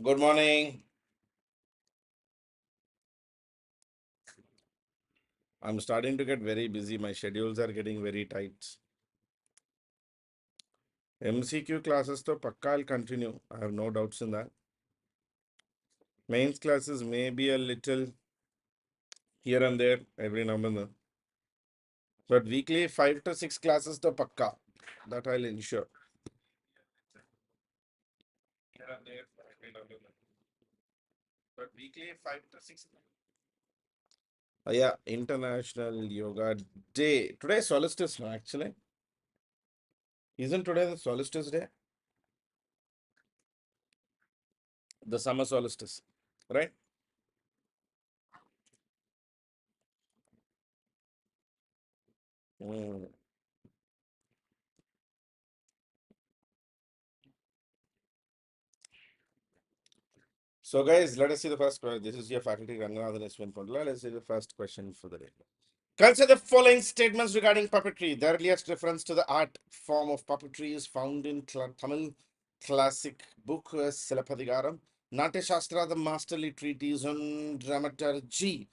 Good morning. I'm starting to get very busy. My schedules are getting very tight. MCQ classes to pakka I'll continue. I have no doubts in that. Mains classes may be a little here and there every now and then. But weekly 5 to 6 classes to pakka. That I'll ensure. Here and there every now and then. But weekly 5 to 6. Yeah, International Yoga Day. Today is solstice, no, actually. Isn't today the solstice day? The summer solstice, right? Mm. So, guys, let us see the first question. This is your faculty Ranganathan S. Kondla. Let's see the first question for the day. Consider the following statements regarding puppetry. The earliest reference to the art form of puppetry is found in Tamil classic book Silappadigaram. Natya Shastra, the masterly treatise on dramaturgy,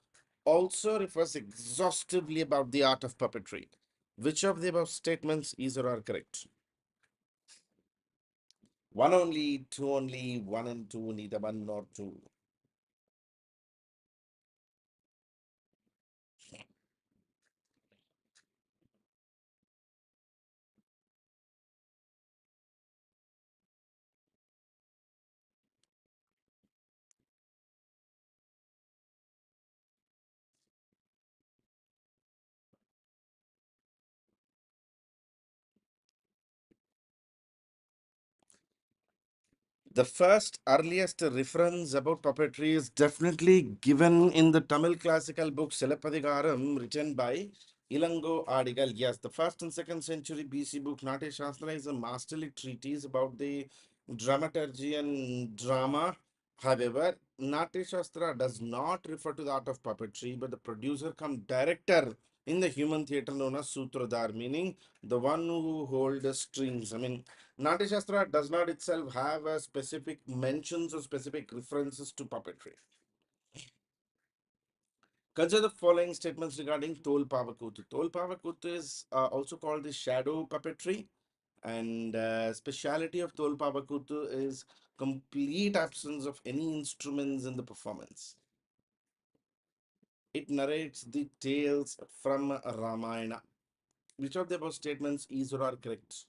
also refers exhaustively about the art of puppetry. Which of the above statements is or are correct? One only, two only, one and two, neither one nor two. The first earliest reference about puppetry is definitely given in the Tamil classical book Silappadigaram, written by Ilango Adigal. Yes, the first and second century BC book Natya Shastra is a masterly treatise about the dramaturgy and drama. However, Natya Shastra does not refer to the art of puppetry, but the producer come director in the human theatre known as Sutradhar, meaning the one who holds the strings. I mean, Natya Shastra does not itself have a specific mentions or specific references to puppetry. Consider the following statements regarding Tol Pavakutu. Tol Pavakutu is also called the shadow puppetry, and speciality of Tol Pavakutu is complete absence of any instruments in the performance. It narrates the tales from Ramayana. Which of the above statements is or are correct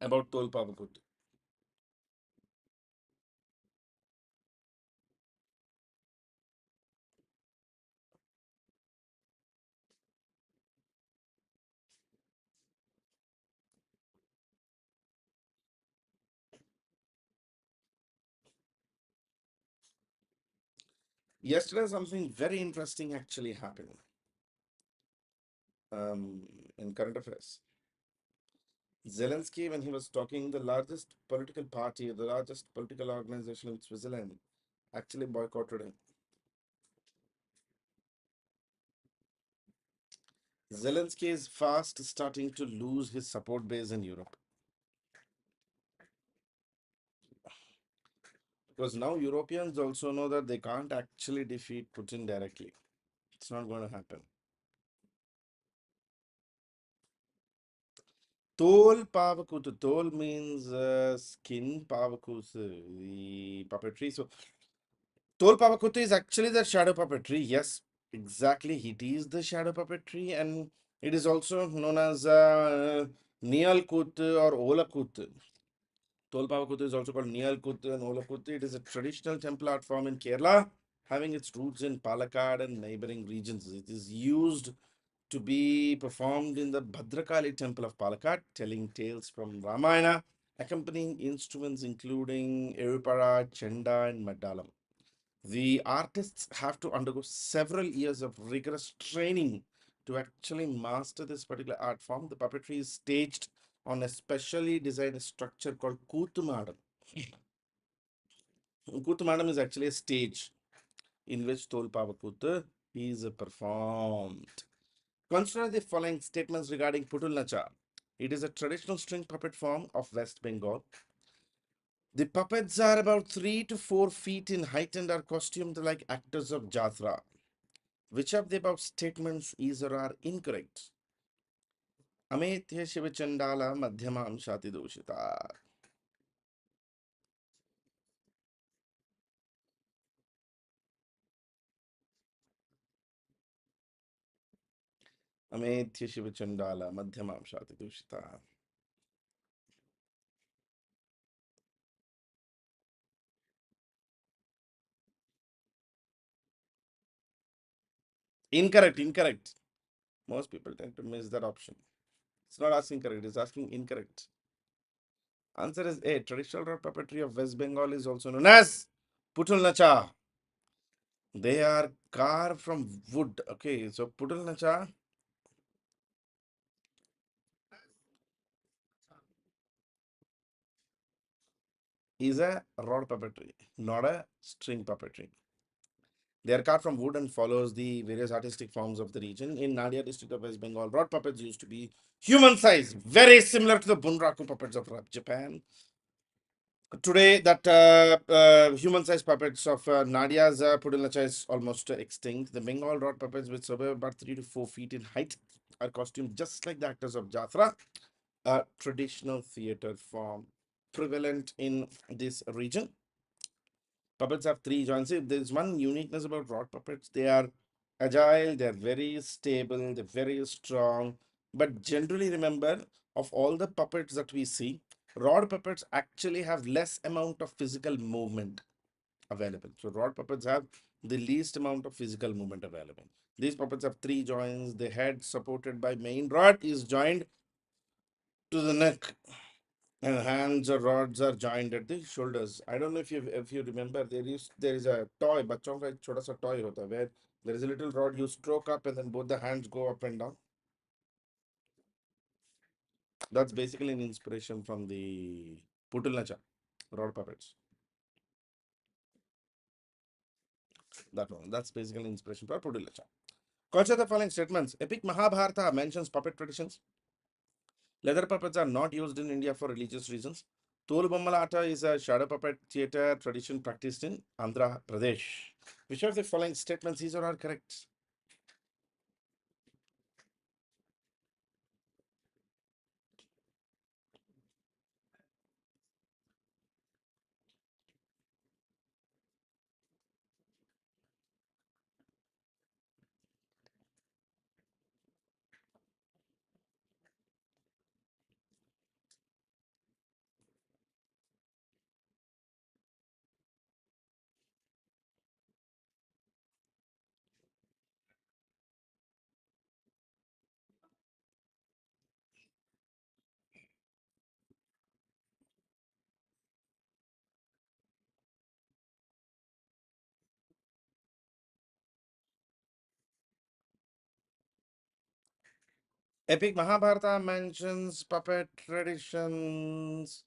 about Tol Pavakutu? Yesterday, something very interesting actually happened um, in current affairs. Zelensky, when he was talking, the largest political party, the largest political organization in Switzerland, actually boycotted him. Zelensky is fast starting to lose his support base in Europe because now Europeans also know that they can't actually defeat Putin directly. It's not going to happen. Tol Pavakutu. Tol means skin, Pavakutu, the puppetry. So Tol Pavakutu is actually the shadow puppetry. Yes, exactly. It is the shadow puppetry, and it is also known as Niyal Kutu or Ola Kutu. Tol Pavakutu is also called Niyal Kutu and Ola Kutu. It is a traditional temple art form in Kerala, having its roots in Palakkad and neighboring regions. It is used to be performed in the Bhadrakali temple of Palakkad, telling tales from Ramayana, accompanying instruments including Erupara, Chenda, and Maddalam. The artists have to undergo several years of rigorous training to actually master this particular art form. The puppetry is staged on a specially designed structure called Kootumadam. Kootumadam is actually a stage in which Tolpavakutu is performed. Consider the following statements regarding Putul Nacha. It is a traditional string puppet form of West Bengal. The puppets are about 3 to 4 feet in height and are costumed like actors of Jatra. Which of the above statements is or are incorrect? Ametya Shivachandala Madhyamam Shati Doshita. Ametya Shivachandala Madhyamam Shati Doshita. Incorrect, incorrect. Most people tend to miss that option. It's not asking correct, it's asking incorrect. Answer is A. Traditional rock puppetry of West Bengal is also known as Putul Nacha. They are carved from wood. Okay, so Putul Nacha is a rod puppetry, not a string puppetry. They are carved from wood and follows the various artistic forms of the region. In Nadia district of West Bengal, rod puppets used to be human size, very similar to the Bunraku puppets of Japan. Today, that human-sized puppets of Nadia's Pudulacha is almost extinct. The Bengal rod puppets, which survive about 3 to 4 feet in height, are costumed just like the actors of Jatra, a traditional theater form prevalent in this region. Puppets have three joints. See, there's one uniqueness about rod puppets. They are agile, they're very stable, they're very strong. But generally, remember, of all the puppets that we see, rod puppets actually have less amount of physical movement available. So rod puppets have the least amount of physical movement available. These puppets have three joints. The head supported by main rod is joined to the neck, and hands or rods are joined at the shoulders. I don't know if you remember, there is a toy, बच्चों का एक छोटा सा toy होता है where there is a little rod you stroke up and then both the hands go up and down. That's basically an inspiration from the Putulnacha rod puppets. That one. That's basically inspiration for Putulnacha. Culture the following statements. Epic Mahabharata mentions puppet traditions. Leather puppets are not used in India for religious reasons. Tolu Bommalata is a shadow puppet theatre tradition practiced in Andhra Pradesh. Which of the following statements is or are correct? Epic Mahabharata mentions puppet traditions.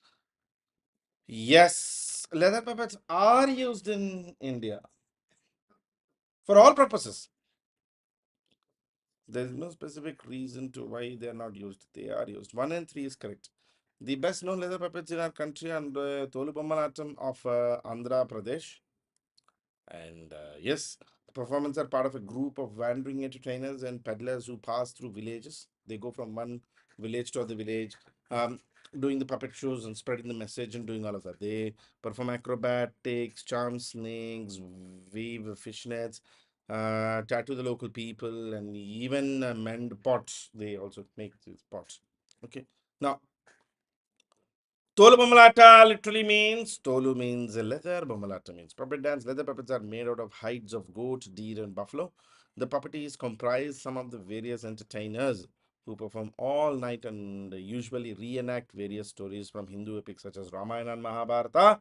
Yes, leather puppets are used in India for all purposes. There is no specific reason to why they are not used. They are used. 1 and 3 is correct. The best known leather puppets in our country are Tolu Bommalatam of Andhra Pradesh. And yes, the performers are part of a group of wandering entertainers and peddlers who pass through villages. They go from one village to other village, um, doing the puppet shows and spreading the message and doing all of that. They perform acrobatics, charm snakes, weave fishnets, tattoo the local people, and even mend pots. They also make these pots. Okay. Now, Tolu Bomalata literally means Tolu means leather, Bomalata means puppet dance. Leather puppets are made out of hides of goat, deer, and buffalo. The puppetees comprise some of the various entertainers who perform all night and usually reenact various stories from Hindu epics such as Ramayana and Mahabharata.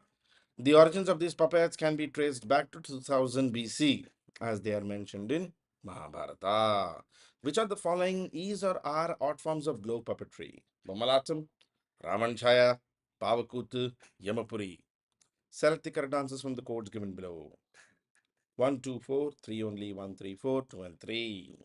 The origins of these puppets can be traced back to 2000 BC, as they are mentioned in Mahabharata. Which of the following is or are art forms of globe puppetry? Bomalatam, Ramanchaya, Pavakutu, Yamapuri. Select the correct answers from the codes given below. 1, 2, 4, 3 only, 1, 3, 4, 2, and 3.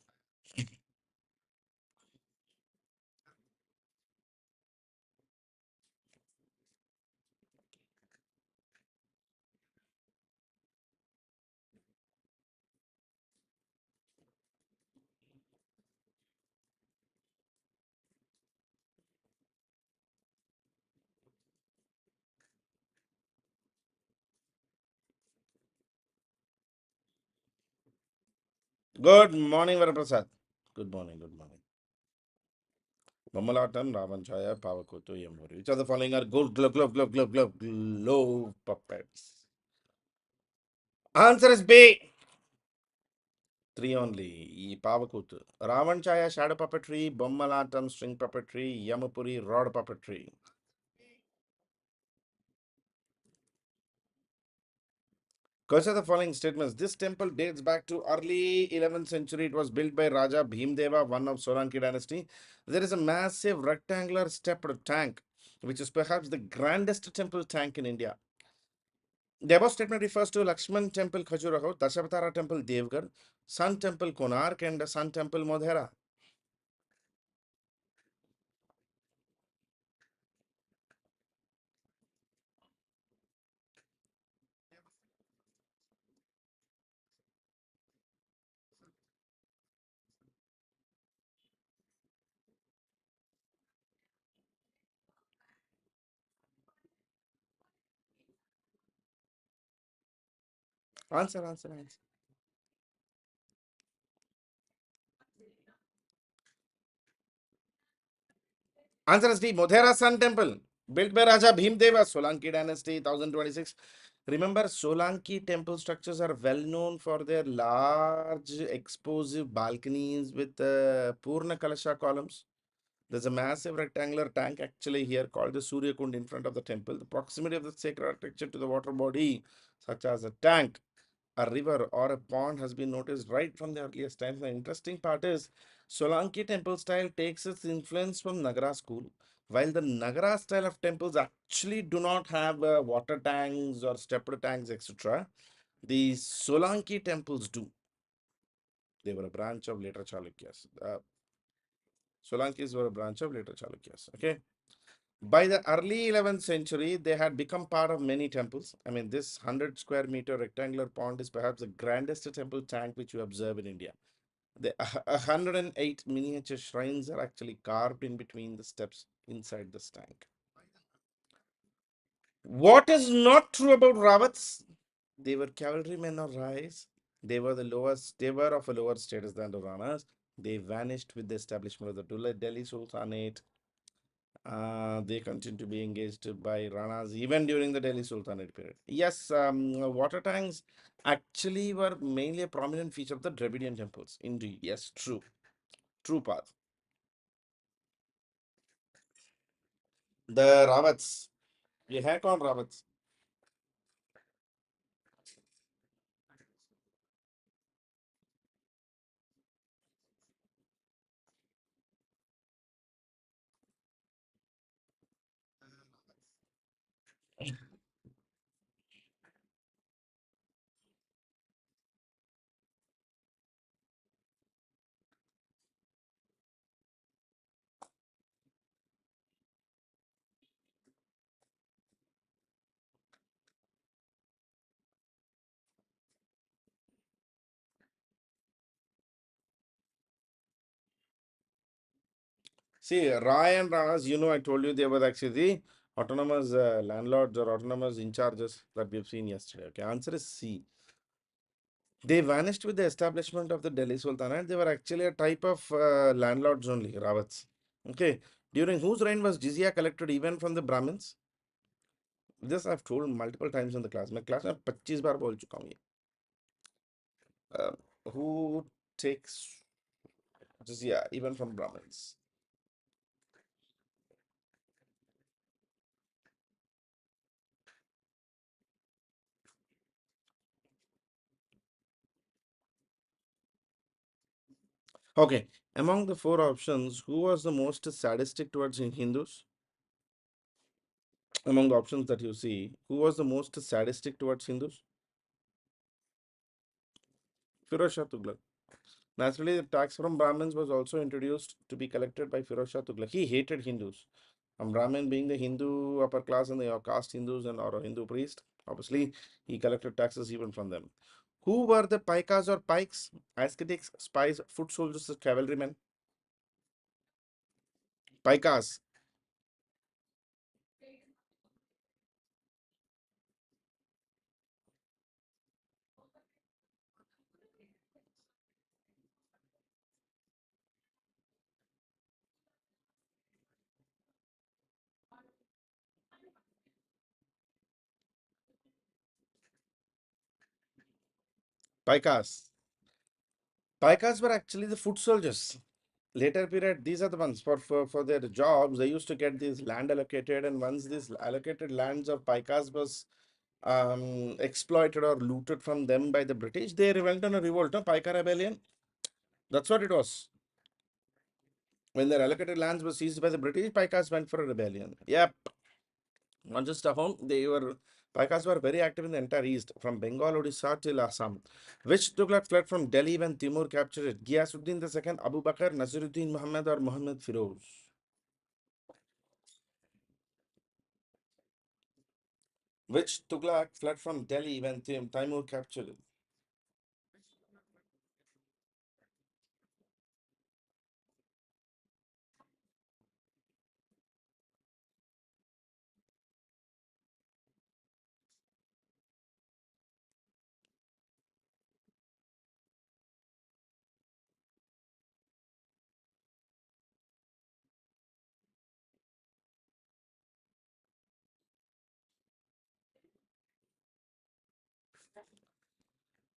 Good morning, Varaprasad. Good morning, good morning. Mamalatam, Ravanchaya, Pavakoto, Yamuri. Which of the following are gold glove puppets? Answer is B. Three only. Pavakutu. Ravanchaya, shadow puppetry. Bommalatam, string puppetry. Yamapuri, rod puppetry. Consider the following statements. This temple dates back to early 11th century. It was built by Raja Bhimdeva, one of Solanki dynasty. There is a massive rectangular stepped tank, which is perhaps the grandest temple tank in India. The above statement refers to Lakshman Temple Khajuraho, Dashavatara Temple Devgarh, Sun Temple Konark, and Sun Temple Modhera. Answer. Answer is D. Modhera Sun Temple, built by Raja Bhimdeva, Solanki dynasty, 1026. Remember, Solanki temple structures are well known for their large exposive balconies with Purna Kalasha columns. There's a massive rectangular tank actually here called the Surya Kund in front of the temple. The proximity of the sacred architecture to the water body, such as a tank, a river, or a pond, has been noticed right from the earliest times. The interesting part is Solanki temple style takes its influence from Nagara school, while the Nagara style of temples actually do not have water tanks or stepped tanks, etc. The Solanki temples do. They were a branch of later Chalukyas. Solankis were a branch of later Chalukyas. Okay. By the early 11th century, they had become part of many temples. I mean, this 100 square meter rectangular pond is perhaps the grandest temple tank which you observe in India. The 108 miniature shrines are actually carved in between the steps inside this tank. What is not true about Ravats? They were cavalrymen or rais. They were the lowest, they were of a lower status than the Ranas. They vanished with the establishment of the Delhi Sultanate. They continue to be engaged by Ranas even during the Delhi Sultanate period. Yes, water tanks actually were mainly a prominent feature of the Dravidian temples. Indeed, yes, true. True path. The Ravats. ये है कौन Ravats? See, Rai and Ranas, I told you they were actually the autonomous landlords or autonomous in charges that we've seen yesterday. Okay, answer is C. They vanished with the establishment of the Delhi Sultanate. They were actually a type of landlords only, Ravats. Okay, during whose reign was jizya collected even from the Brahmins? This I've told multiple times in the class. मैं class में 25 बार बोल चुका हूँ ये. Uh, who takes jizya even from Brahmins? Okay, among the four options, who was the most sadistic towards Hindus? Among the options that you see, who was the most sadistic towards Hindus? Firoz Shah Tughlaq. Naturally, the tax from Brahmins was also introduced to be collected by Firoz Shah Tughlaq. He hated Hindus. And Brahmin being the Hindu upper class and the caste Hindus and or a Hindu priest, obviously he collected taxes even from them. Who were the paikas or pikes? Ascetics, spies, foot soldiers, cavalrymen. Paikas. Paikas. Paikas were actually the foot soldiers. Later period, these are the ones for their jobs. They used to get these land allocated, and once these allocated lands of Paikas was exploited or looted from them by the British, they went on a revolt, no? Paika rebellion. That's what it was. When their allocated lands were seized by the British, Paikas went for a rebellion. Yep. Not just Ahom, Paikas were very active in the entire east, from Bengal, Odisha till Assam. Which Tughlaq fled from Delhi when Timur captured it? Ghiyasuddin II, Abu Bakr, Nasiruddin Muhammad, or Muhammad Firoz? Which Tughlaq fled from Delhi when Timur captured it?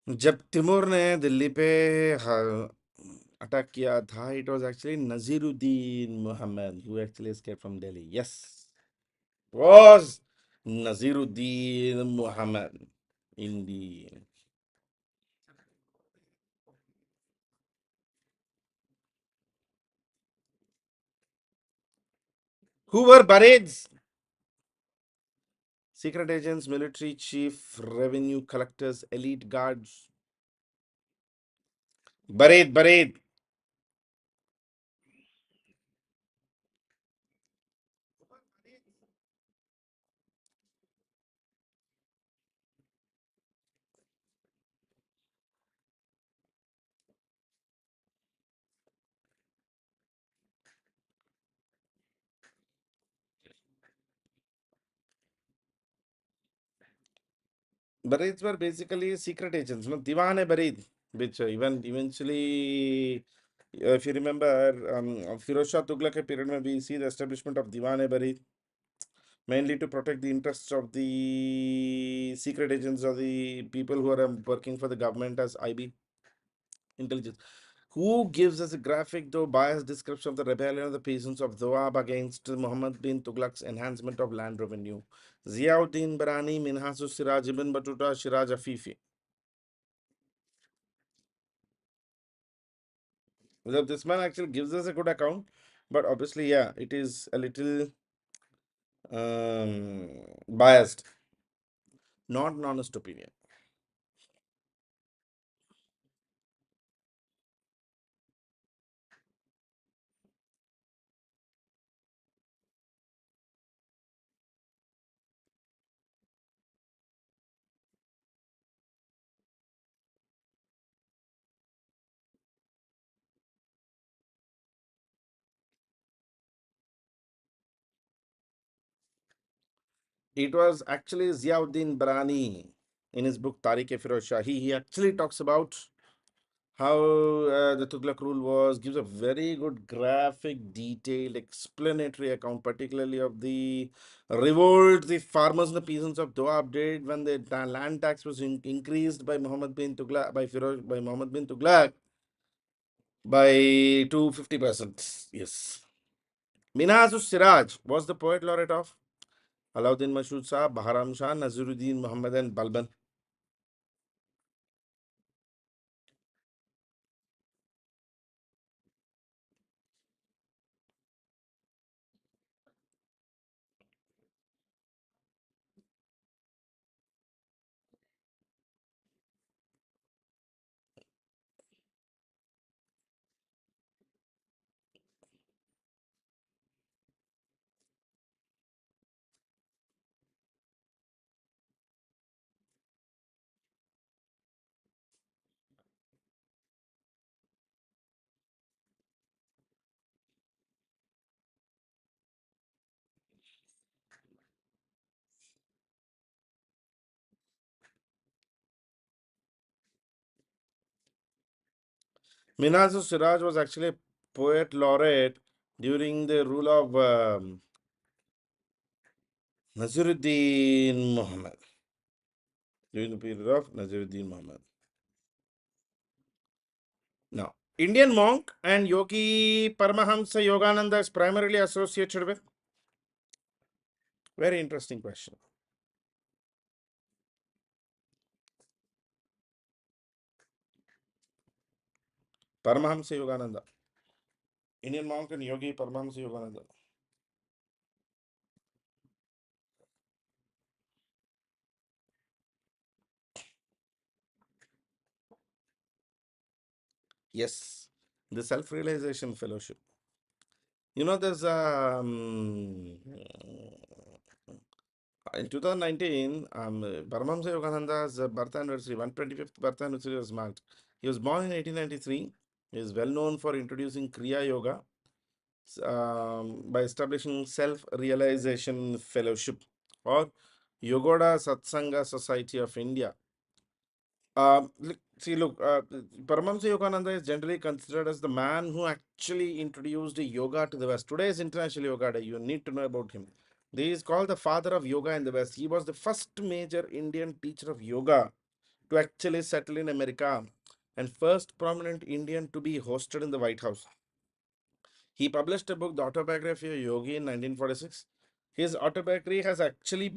जब Timur ने दिल्ली पे attack किया था, it was actually Naziruddin Muhammad who actually escaped from Delhi. Yes, was Naziruddin Muhammad. Indeed. Who were Bareds? Secret agents, military chief, revenue collectors, elite guards. Bared. Bareds were basically secret agents, no? Diwan Bared, which even eventually, if you remember, Firoz Shah Tughlaq period, we see the establishment of Diwan Bared, mainly to protect the interests of the secret agents or the people who are working for the government as IB intelligence. Who gives us a graphic, though biased description of the rebellion of the peasants of Doab against Muhammad bin Tughlaq's enhancement of land revenue? Ziauddin Barani, Minhasu Siraj ibn Batuta, Shiraj Afifi. So this man actually gives us a good account, but obviously, yeah, it is a little biased, not an honest opinion. It was actually Ziauddin Barani in his book Tariq-e-Firoz Shah. He actually talks about how the Tughlaq rule was, gives a very good graphic, detailed, explanatory account, particularly of the revolt the farmers and the peasants of Doab did when the land tax was increased by Muhammad bin Tughlaq, by Muhammad bin Tughlaq by 250%. Yes. Minhas Siraj was the poet laureate of Alauddin Mashood Shah, Bahram Shah, Naziruddin Muhammad, and Balban. Minhas Siraj was actually a poet laureate during the rule of Naziruddin Muhammad. During the period of Naziruddin Muhammad. Now, Indian monk and Yogi Paramahamsa Yogananda is primarily associated with. Very interesting question. Paramahamsa Yogananda. Indian monk and Yogi Paramahamsa Yogananda. Yes, the self-realization fellowship. You know, there's in 2019, Paramahamsa Yogananda's birth anniversary, 125th birth anniversary was marked. He was born in 1893. He is well known for introducing Kriya Yoga by establishing self-realization fellowship or Yogoda Satsanga Society of India. Paramahamsa Yogananda is generally considered as the man who actually introduced yoga to the West. Today is International Yoga Day. You need to know about him. He is called the father of yoga in the West. He was the first major Indian teacher of yoga to actually settle in America and first prominent Indian to be hosted in the White House. He published a book, The Autobiography of Yogi, in 1946. His autobiography has actually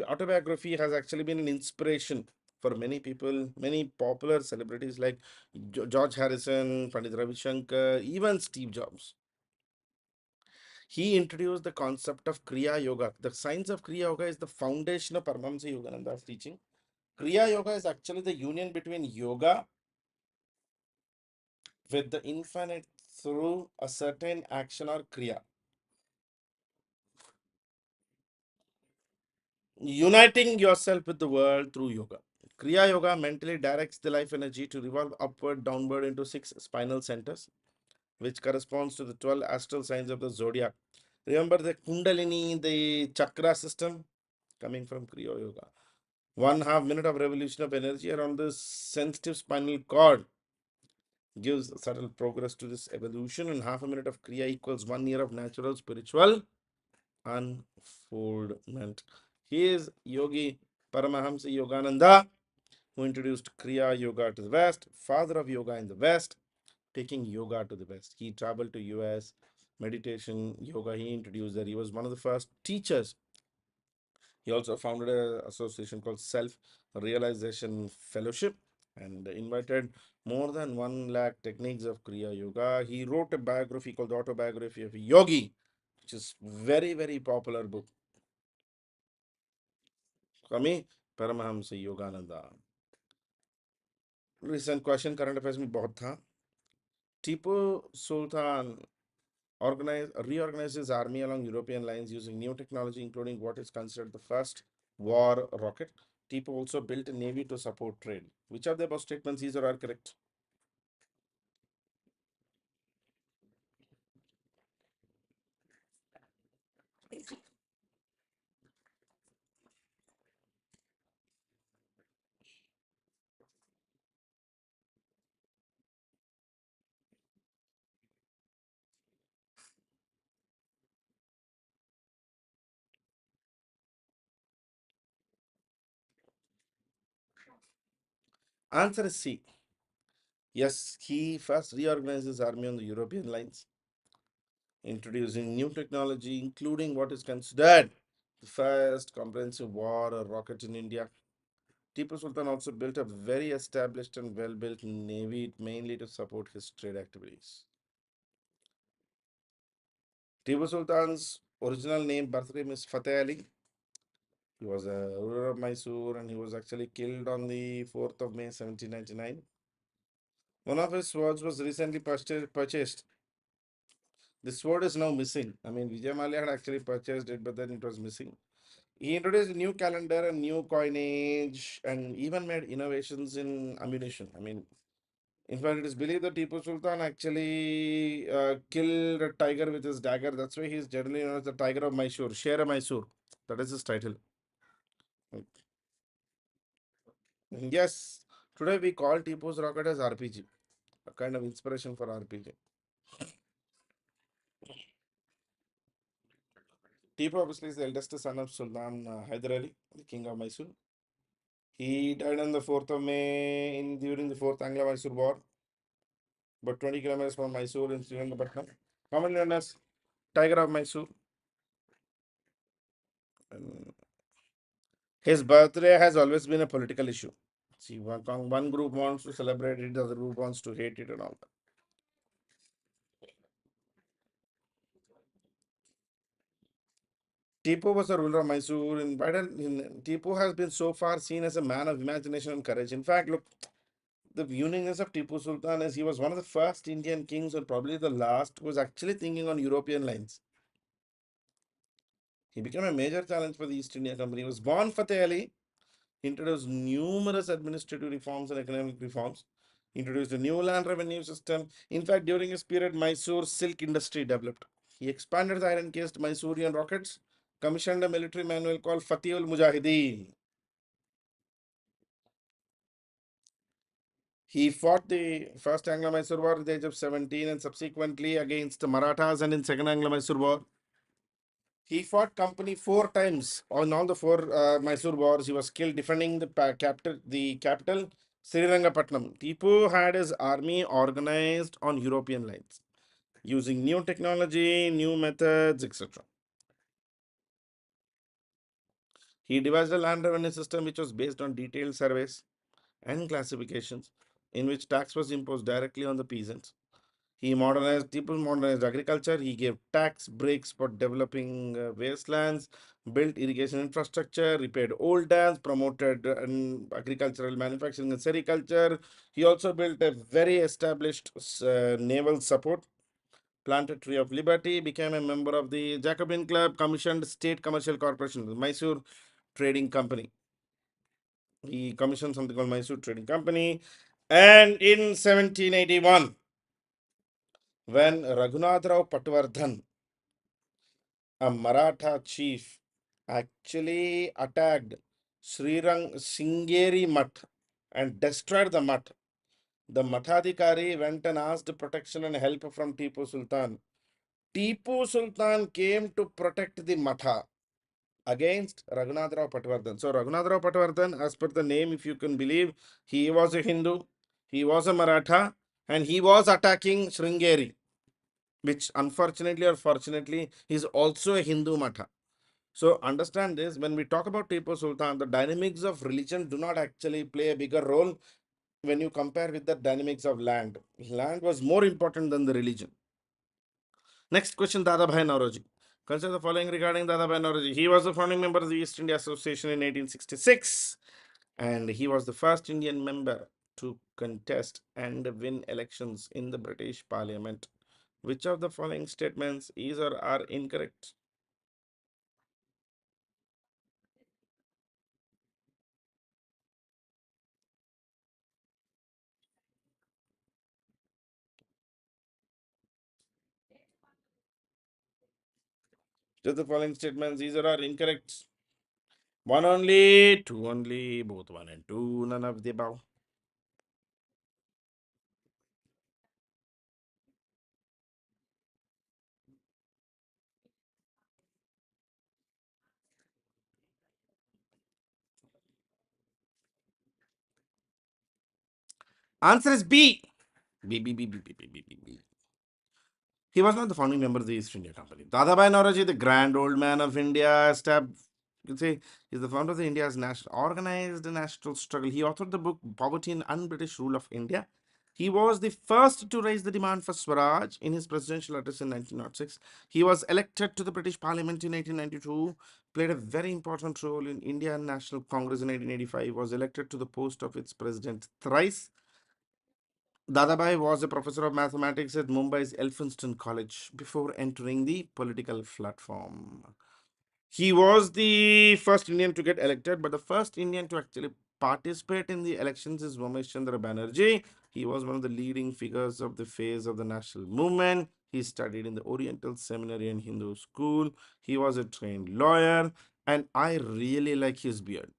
been an inspiration for many people, many popular celebrities like George Harrison, Pandit Ravi Shankar, even Steve Jobs. He introduced the concept of Kriya Yoga. The science of Kriya Yoga is the foundation of Paramahamsa Yogananda's teaching. Kriya Yoga is actually the union between yoga with the infinite through a certain action or Kriya. Uniting yourself with the world through yoga. Kriya Yoga mentally directs the life energy to revolve upward, downward into 6 spinal centers, which corresponds to the 12 astral signs of the zodiac. Remember the Kundalini, the chakra system coming from Kriya Yoga. 1/2 minute of revolution of energy around the sensitive spinal cord gives subtle progress to this evolution, and half a minute of Kriya equals 1 year of natural spiritual unfoldment. He is Yogi Paramahamsa Yogananda, who introduced Kriya Yoga to the West, father of yoga in the West, taking yoga to the West. He traveled to US, meditation, yoga, he introduced that. He was one of the first teachers. He also founded an association called Self Realization Fellowship and invited more than 1 lakh techniques of Kriya Yoga. He wrote a biography called The Autobiography of a Yogi, which is very, very popular book. Swami Paramahamsa Yogananda. Recent question current affairs में बहुत था. Tipu Sultan reorganized his army along European lines using new technology, including what is considered the first war rocket. Tipu also built a navy to support trade. Which of the above statements is or are correct? Answer is C. Yes, he first reorganized his army on the European lines, introducing new technology, including what is considered the first comprehensive war or rocket in India. Tipu Sultan also built a very established and well-built navy, mainly to support his trade activities. Tipu Sultan's original name, birth name is Fateh Ali. He was a ruler of Mysore and he was actually killed on the 4th of May 1799. One of his swords was recently purchased. The sword is now missing. I mean, Vijay Mallya had actually purchased it, but then it was missing. He introduced a new calendar and new coinage and even made innovations in ammunition. I mean, in fact, it is believed that Tipu Sultan actually killed a tiger with his dagger. That's why he is generally known as the Tiger of Mysore, Sher Mysore. That is his title. Yes, today we call Tipu's rocket as RPG, a kind of inspiration for RPG. Tipu obviously is the eldest son of Sultan Hyder Ali, the king of Mysore. He died on the 4th of May during the 4th Anglo-Mysore War. about 20 kilometers from Mysore in Srirangapatnam, commonly known as Tiger of Mysore. And his birthday has always been a political issue. See, one group wants to celebrate it, the other group wants to hate it and all that. Tipu was a ruler of Mysore, and Tipu has been so far seen as a man of imagination and courage. In fact, look, the uniqueness of Tipu Sultan is he was one of the first Indian kings, and probably the last, who was actually thinking on European lines. He became a major challenge for the East India Company. He was born Fateh Ali, introduced numerous administrative reforms and economic reforms, introduced a new land revenue system. In fact, during his period, Mysore's silk industry developed. He expanded the iron cased Mysorean rockets, commissioned a military manual called Fatih ul Mujahideen. He fought the First Anglo-Mysore War at the age of 17 and subsequently against the Marathas, and in Second Anglo-Mysore War. He fought company 4 times on all the four Mysore wars. He was killed defending the capital, Srirangapatnam. Tipu had his army organized on European lines, using new technology, new methods, etc. He devised a land revenue system which was based on detailed surveys and classifications, in which tax was imposed directly on the peasants. People modernized agriculture. He gave tax breaks for developing wastelands, built irrigation infrastructure, repaired old dams, promoted agricultural manufacturing and sericulture. He also built a very established naval support, planted Tree of Liberty, became a member of the Jacobin Club, commissioned State Commercial Corporation, the Mysore Trading Company. He commissioned something called Mysore Trading Company. And in 1781, when Raghunath Patwardhan, a Maratha chief, actually attacked Singeri Math and destroyed the Math, the Mathadikari went and asked protection and help from Tipu Sultan. Tipu Sultan came to protect the Matha against Raghunath Patwardhan. So Raghunath Patwardhan, as per the name, if you can believe, he was a Hindu, he was a Maratha, and he was attacking Sringeri, which unfortunately or fortunately is also a Hindu Matha. So understand this, when we talk about Tipu Sultan, the dynamics of religion do not actually play a bigger role when you compare with the dynamics of land. Land was more important than the religion. Next question, Dadabhai Naoroji. Consider the following regarding Dadabhai Naoroji. He was the founding member of the East India Association in 1866, and he was the first Indian member to contest and win elections in the British Parliament. Which of the following statements is or are incorrect? Just the following statements, these are incorrect. One only, two only, both one and two, none of the above. Answer is B. B, B, B, B, B, B, B, B, B. He was not the founding member of the East India Company. Dadabhai Naoroji, the grand old man of India, you say, is the founder of the India's national organized national struggle. He authored the book Poverty and Un-British Rule of India. He was the first to raise the demand for Swaraj in his presidential address in 1906. He was elected to the British Parliament in 1892, played a very important role in Indian National Congress in 1885, was elected to the post of its president thrice. Dadabhai was a professor of mathematics at Mumbai's Elphinstone College before entering the political platform. He was the first Indian to get elected, but the first Indian to actually participate in the elections is Ramesh Chandra Banerjee. He was one of the leading figures of the phase of the national movement. He studied in the Oriental Seminary and Hindu School. He was a trained lawyer, and I really like his beard.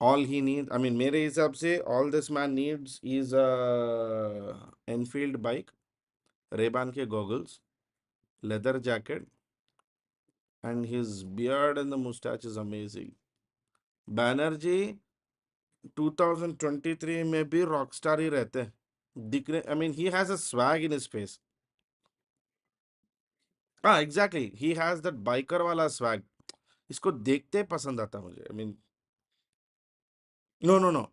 All he needs, I mean, mere hisab se, all this man needs is a Enfield bike, Ray-Ban ke goggles, leather jacket, and his beard and the mustache is amazing. Banerjee 2023 में भी Rockstar ही रहते हैं. I mean, he has a swag in his face. हाँ exactly he has that biker वाला swag इसको देखते पसंद आता मुझे I mean no no no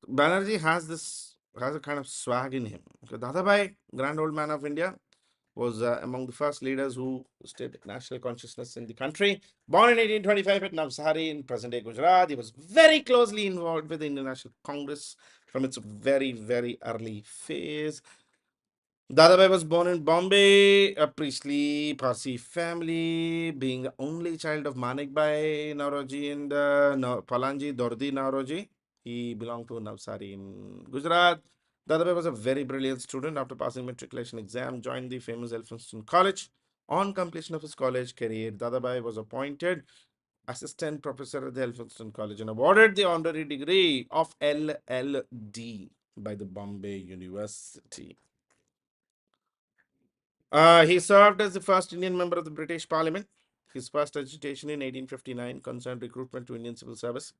Banerjee has a kind of swag in him. So Dadabhai, Grand Old Man of India, was among the first leaders who stirred national consciousness in the country. Born in 1825 at Navsari in present-day Gujarat, he was very closely involved with the Indian National Congress from its very, very early phase. Dadabhai was born in Bombay, a priestly Parsi family, being the only child of Manik Bhai Nauroji and Palanji Dordi Nauroji. He belonged to Navsari in Gujarat. Dadabhai was a very brilliant student. After passing matriculation exam, joined the famous Elphinstone College. On completion of his college career, Dadabhai was appointed assistant professor at the Elphinstone College and awarded the honorary degree of LLD by the Bombay University. He served as the first Indian member of the British Parliament. His first agitation in 1859 concerned recruitment to Indian civil service.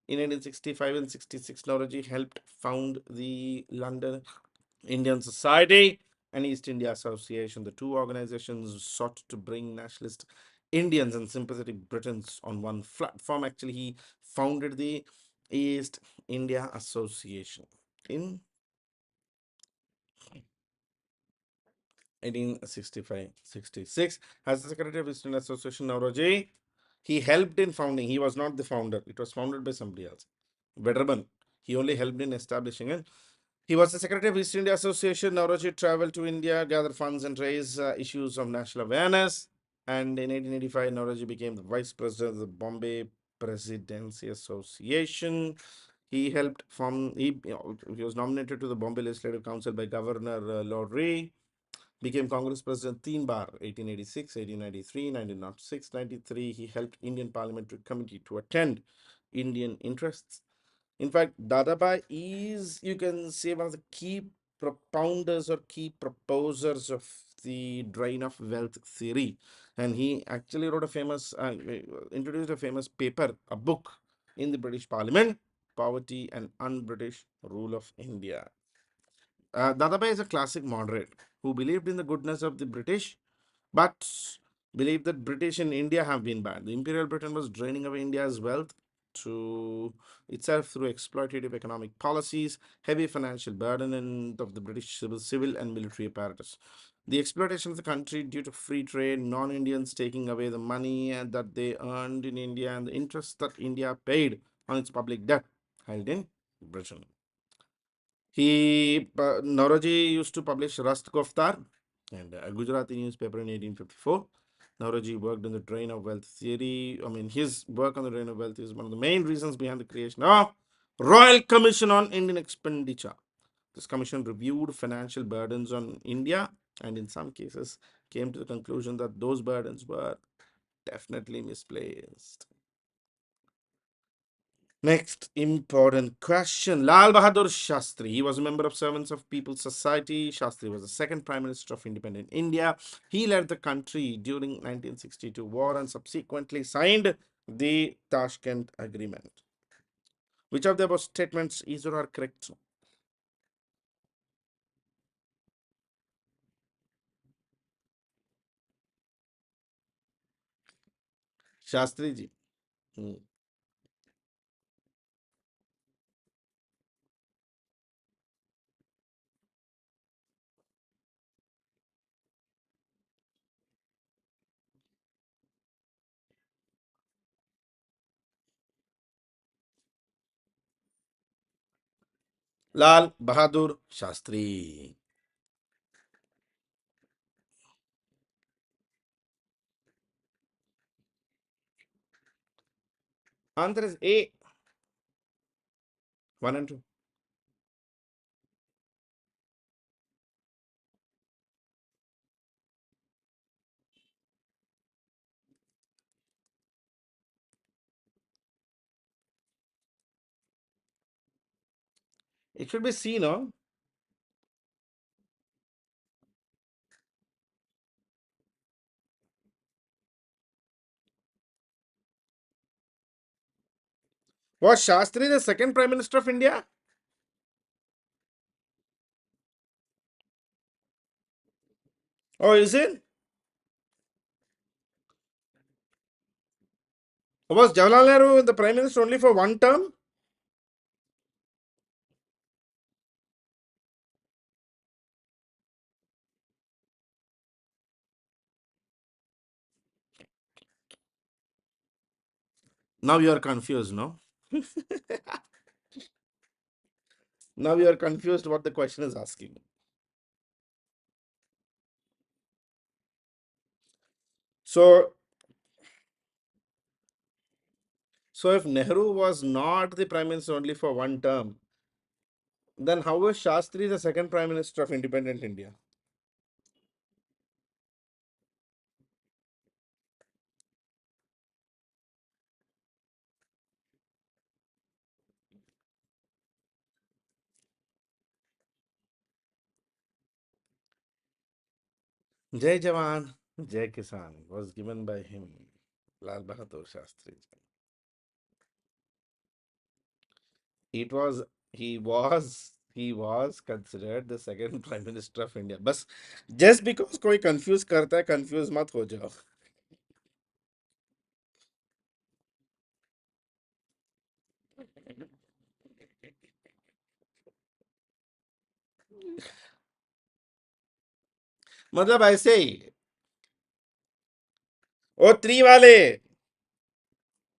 In 1865 and 66, Nauroji helped found the London Indian Society and East India Association. The two organizations sought to bring nationalist Indians and sympathetic Britons on one platform. Actually, he founded the East India Association in 1865-66 as the secretary of Eastern Association Nauroji. He helped in founding. He was not the founder. It was founded by somebody else. Veteran. He only helped in establishing it. He was the secretary of East India Association. Nauroji traveled to India, gather funds, and raise issues of national awareness. And in 1885, Nauroji became the vice president of the Bombay Presidency Association. He helped form. He was nominated to the Bombay Legislative Council by Governor Lord Ray. Became Congress President 3 bar 1886, 1893, 1906, 93. He helped Indian Parliamentary Committee to attend Indian interests. In fact, Dadabhai is, you can say, one of the key propounders or key proposers of the drain of wealth theory. And he actually wrote a famous, introduced a famous paper, a book in the British Parliament, Poverty and Un-British Rule of India. Dadabhai is a classic moderate who believed in the goodness of the British, but believed that British in India have been bad. The Imperial Britain was draining away India's wealth to itself through exploitative economic policies, heavy financial burden and of the British civil and military apparatus. The exploitation of the country due to free trade, non-Indians taking away the money that they earned in India, and the interest that India paid on its public debt held in Britain. Nauroji used to publish Rast Goftar and a Gujarati newspaper in 1854. Nauroji worked on the drain of wealth theory. I mean, his work on the drain of wealth is one of the main reasons behind the creation of Royal Commission on Indian Expenditure. This commission reviewed financial burdens on India and in some cases came to the conclusion that those burdens were definitely misplaced. Next important question. Lal Bahadur Shastri. He was a member of Servants of People's Society. Shastri was the second Prime Minister of independent India. He led the country during 1962 war and subsequently signed the Tashkent Agreement. Which of the above statements is or are correct? Shastri ji. Lal Bahadur Shastri. Answer is A. 1 and 2. It should be C, no? Was Shastri the second Prime Minister of India? Oh, is it? Was Jawaharlal Nehru the prime minister only for one term? Now you are confused, no? Now you are confused what the question is asking. So, so if Nehru was not the prime minister only for one term, then how was Shastri the second prime minister of independent India? Jai Jawan, Jai Kisan was given by him, Lal Bahadur Shastri. It was he was considered the second prime minister of India. But just because कोई confuse करता है, confuse मत हो जाओ. मतलब ऐसे ही. ओ त्री वाले.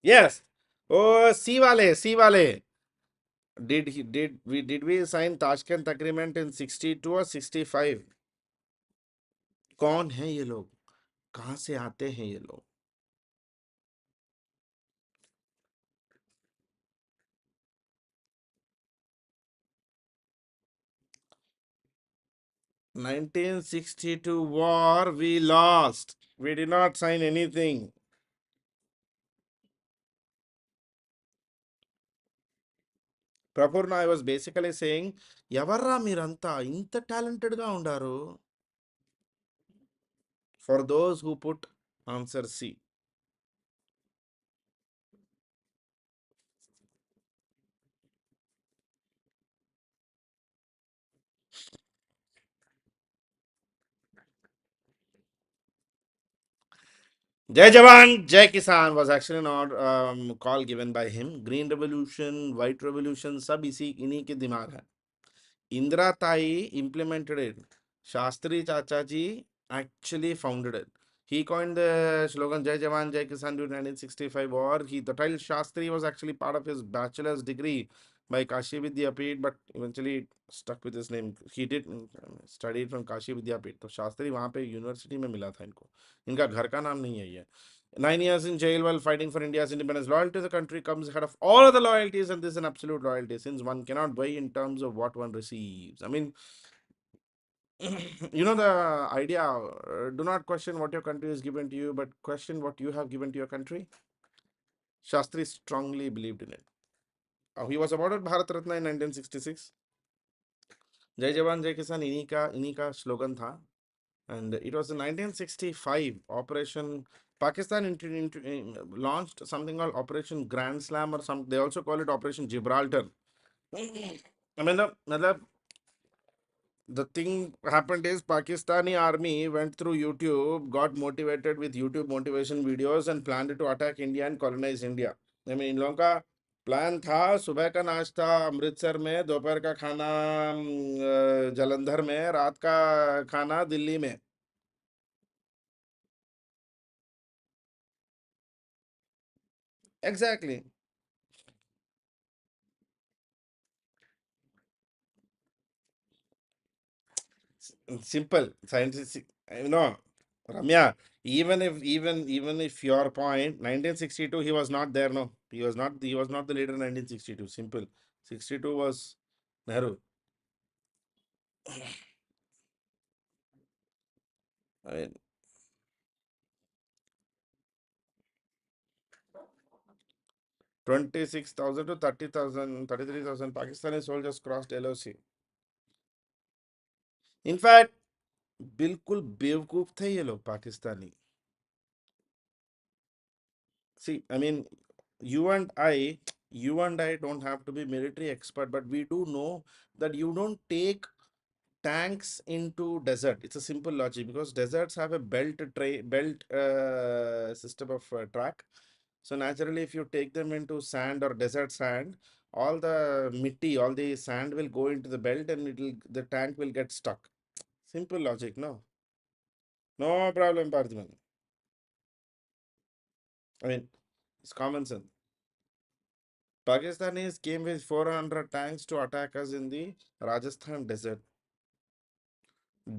Yes. ओ सी वाले. Did we sign Tashkent agreement in 62 or 65? कौन है ये लोग? कहाँ से आते हैं ये लोग? 1962 war we lost. We did not sign anything. Prapurna, I was basically saying, ఎవర్రా మీరంతా ఇంత talented గా ఉండారు? For those who put answer C. Jai Jawan, Jai Kisan was actually not call given by him. Green Revolution, White Revolution, सब इसी इन्हीं के दिमाग है. Indra Tai implemented it. Shastri Chachaji actually founded it. He coined the slogan Jai Jawan, Jai Kisan during 1965 war. The title Shastri was actually part of his bachelor's degree by Kashi Vidyapit, but eventually stuck with his name. He did study from Kashi Vidyapit. तो शास्त्री वहाँ पे university में मिला था इनको. इनका घर का नाम नहीं है ये. 9 years in jail while fighting for India's independence. Loyalty to the country comes ahead of all other loyalties, and this is an absolute loyalty since one cannot weigh in terms of what one receives. I mean, you know the idea, do not question what your country has given to you, but question what you have given to your country. Shastri strongly believed in it. He was awarded Bharat Ratna in 1966. Jai Jawan, Jai Kisan, इन्हीं का slogan था. And it was in 1965 Operation Pakistan launched something called Operation Grand Slam or some. They also call it Operation Gibraltar. I mean, the thing happened is Pakistani army went through YouTube, got motivated with YouTube motivation videos, and planned to attack India and colonize India. I mean, इन लोगों का plan था सुबह का नाश्ता अमृतसर में, दोपहर का खाना जलंधर में, रात का खाना दिल्ली में. Exactly. Simple scientific. Ramya. Even if your point 1962 he was not there. No, he was not the leader in 1962. Simple. 62 was Nehru. I mean, 26,000 to 30,000, 33,000 Pakistani soldiers crossed LOC. In fact, बिल्कुल बेवकूफ थे ये लोग Pakistani. See, I mean, you and I, you and I don't have to be military expert, but we do know that you don't take tanks into desert. It's a simple logic because deserts have a belt system of track. So naturally, if you take them into sand or desert sand, all the mitti, all the sand will go into the belt and the tank will get stuck. Simple logic, no? No problem, Parthiman. I mean, it's common sense. Pakistanis came with 400 tanks to attack us in the Rajasthan desert.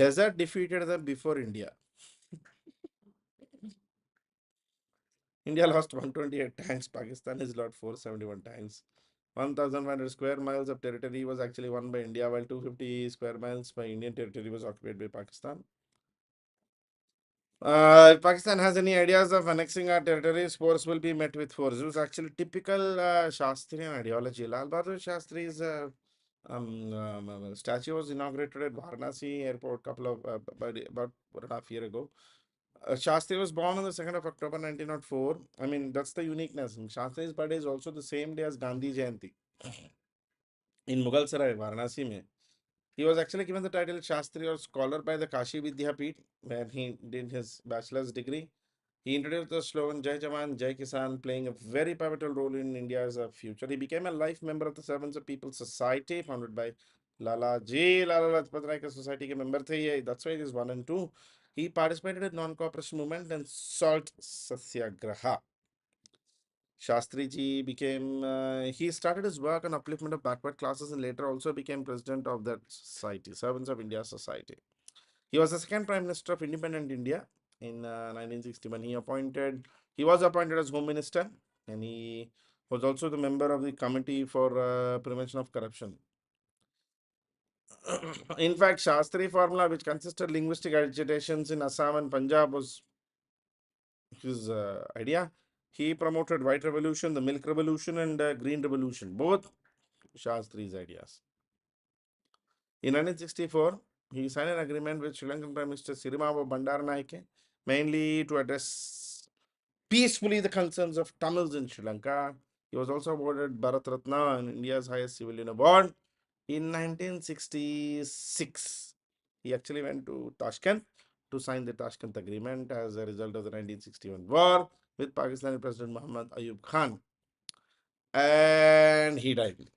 Desert defeated them before India. India lost 128 tanks. Pakistan has lost 471 tanks. 1,500 square miles of territory was actually won by India, while 250 square miles by Indian territory was occupied by Pakistan. If Pakistan has any ideas of annexing our territories, force will be met with force. It was actually typical Shastrian ideology. Lal Bahadur Shastri's statue was inaugurated at Varanasi airport couple of about 1.5 years ago. Shastri was born on the 2nd of October 1904. I mean, that's the uniqueness. Shastri's birthday is also the same day as Gandhi Jayanti in Mughal Sarai, Varanasi. Mein. He was actually given the title Shastri or Scholar by the Kashi Vidyapeeth, where he did his bachelor's degree. He introduced the slogan Jai Jawan, Jai Kisan, playing a very pivotal role in India's future. He became a life member of the Servants of People's Society, founded by Lala Ji. Lala Lajpat Rai ka society ke member the ye. That's why it is 1 and 2. He participated in non-cooperation movement and salt satyagraha. Shastri ji he started his work on upliftment of backward classes and later also became president of that society, Servants of India Society. He was the second Prime Minister of independent India in 1961. He was appointed as Home Minister and he was also the member of the Committee for Prevention of Corruption. In fact, Shastri formula, which consisted linguistic agitations in Assam and Punjab, was his idea. He promoted White Revolution, the Milk Revolution, and Green Revolution, both Shastri's ideas. In 1964, he signed an agreement with Sri Lankan Prime Minister Sirimavo Bandaranaike, mainly to address peacefully the concerns of Tamils in Sri Lanka. He was also awarded Bharat Ratna, India's highest civilian award, in 1966. He actually went to Tashkent to sign the Tashkent Agreement as a result of the 1961 war with Pakistani President Muhammad Ayub Khan. And he died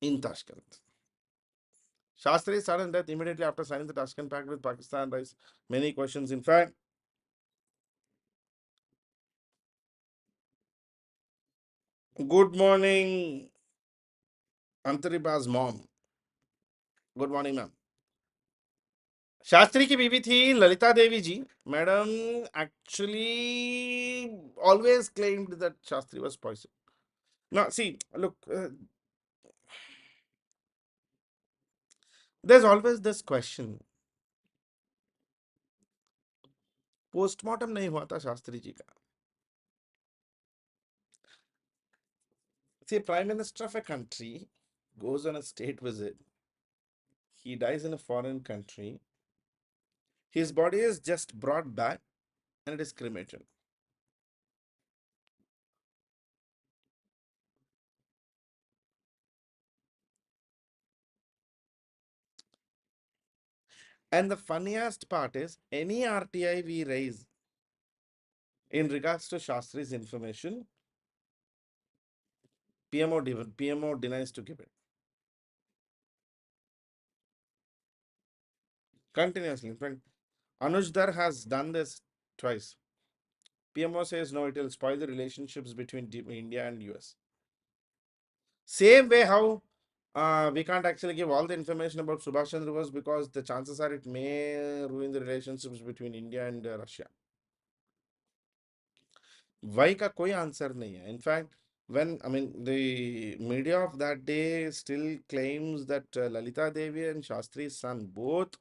in Tashkent. Shastri's sudden death immediately after signing the Tashkent Pact with Pakistan raised many questions. In fact, good morning, Antariba's mom. Good morning, ma'am. Shastri की बीवी थी ललिता देवी जी. Madam actually always claimed that Shastri was poisoned. Now, see, look, there's always this question. Postmortem नहीं हुआ था शास्त्री जी का. See, a prime minister of a country goes on a state visit. He dies in a foreign country. His body is just brought back and it is cremated. And the funniest part is any RTI we raise in regards to Shastri's information, PMO denies to give it. Continuously. In fact, Anujdar has done this twice. PMO says no, it will spoil the relationships between India and US. Same way how we can't actually give all the information about Subhash Chandra Bose because the chances are it may ruin the relationships between India and Russia. Why का कोई answer नहीं है. In fact, when I mean the media of that day still claims that Lalita Devi and Shastri's son both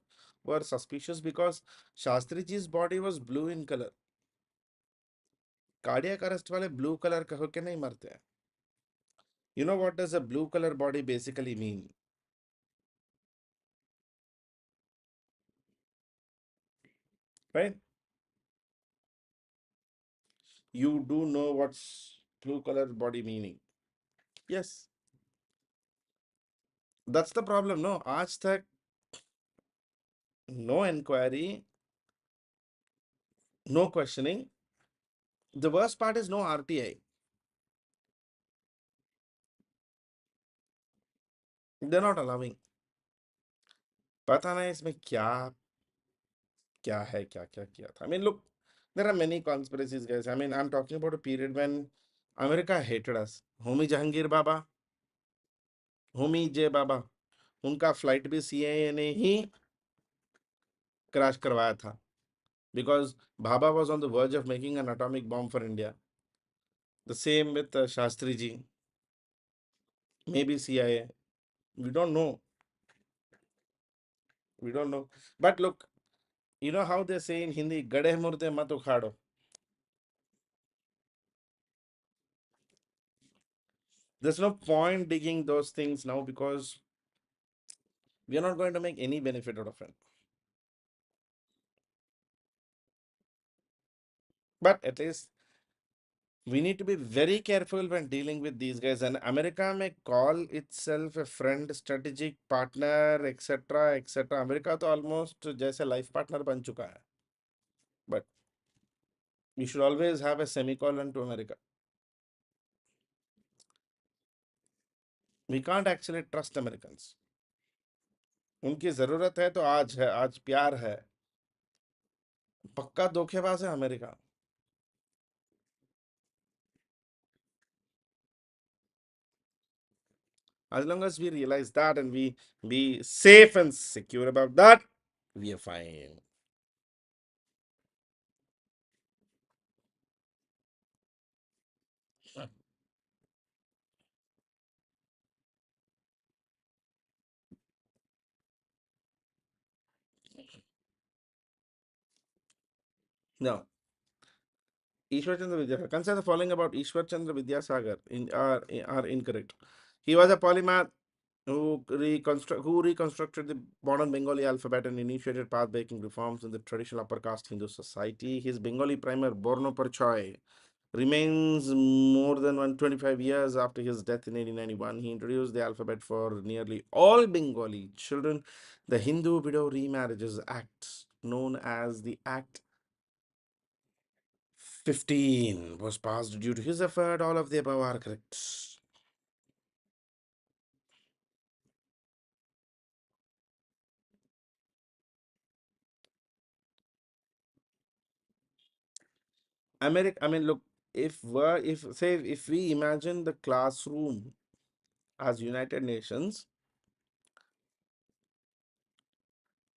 were suspicious because Shastri ji's body was blue in color. Cardiac arrest वाले blue color का होके नहीं मरते हैं. You know what does a blue color body basically mean? Right? You do know what's blue color body meaning. Yes. That's the problem, no? आज तक No inquiry, no questioning. The worst part is no RTI. They're not allowing. पता नहीं इसमें क्या क्या है क्या क्या किया था. I mean, look, there are many conspiracies, guys. I mean, I'm talking about a period when America hated us. Homi Jehangir Bhabha, Homi जे बाबा, उनका फ्लाइट भी CIA ने ही क्रैश करवाया था. Because Baba was on the verge of making an atomic bomb for India. The same with Shastri ji, maybe CIA. We don't know. We don't know. But look, you know how they say in Hindi, Gade murte mat ukhado. There's no point digging those things now because we are not going to make any benefit out of it. But at least we need to be very careful when dealing with these guys. And America may call itself a friend, strategic partner, etc., etc. America तो almost जैसे life partner बन चुका है. But you should always have a semicolon to America. We can't actually trust Americans. उनकी जरूरत है तो आज है, आज प्यार है. पक्का धोखेबाज है America. As long as we realize that and we be safe and secure about that, we are fine. No. Ishwar Chandra Vidyasagar. Consider the following about Ishwar Chandra Vidyasagar are incorrect. He was a polymath who reconstructed the modern Bengali alphabet and initiated path-breaking reforms in the traditional upper caste Hindu society. His Bengali primer, Borno Parchoy, remains more than 125 years after his death in 1891. He introduced the alphabet for nearly all Bengali children. The Hindu Widow Remarriages Act, known as the Act 15, was passed due to his effort. All of the above are correct. America, I mean, look, if we imagine the classroom as United Nations,